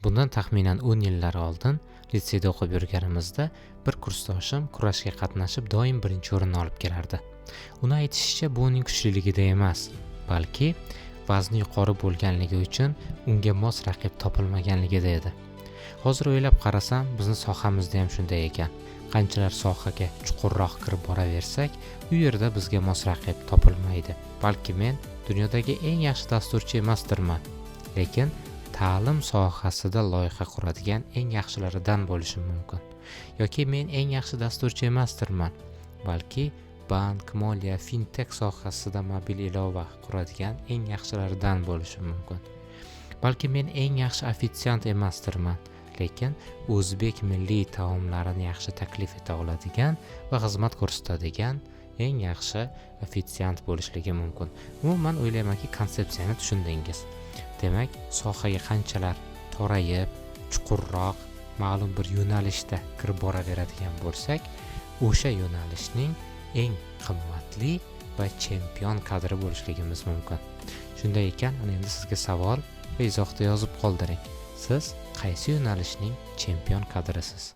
Bundan taxminan 10 yillar oldin litseyda o'qib yurganimizda bir kursdoshim kurashga qatnashib doim birinchi o'rinni olib kelardi. Uni aytishicha, bu uning kuchliligida emas, balki vazni yuqori bo'lganligi uchun unga mos raqib topilmaganligida edi. Hozir o'ylab qarasam, bizning sohamizda ham shunday ekan. Qanchalar sohaga chuqurroq kirib boraversak, u yerda bizga mos raqib topilmaydi. Balki men dunyodagi eng yaxshi dasturchi emasdirman, lekin ta'lim sohasida loyiha quradigan eng yaxshilaridan bo'lishim mumkin. Yoki men eng yaxshi dasturchi emasdirman, balki bank, moliya, fintech sohasida mobil ilova quradigan eng yaxshilaridan bo'lishim mumkin. Balki men eng yaxshi ofitsiant emasdirman, lekin o'zbek milliy taomlarini yaxshi taklif eta oladigan va xizmat ko'rsatadigan eng yaxshi ofitsiant bo'lishligim mumkin. Umuman o'ylaymanki, konsepsiyani tushundingiz. Demak, sohaga qanchalar torayib, chuqurroq, ma'lum bir yo'nalishda kirib boraveradigan bo'lsak, o'sha yo'nalishning eng qimmatli va chempion kadri bo'lishligimiz mumkin. Shunday ekan, endi sizga savol va izohda yozib qoldiring. Siz qaysi yo'nalishning chempion kadrisiz?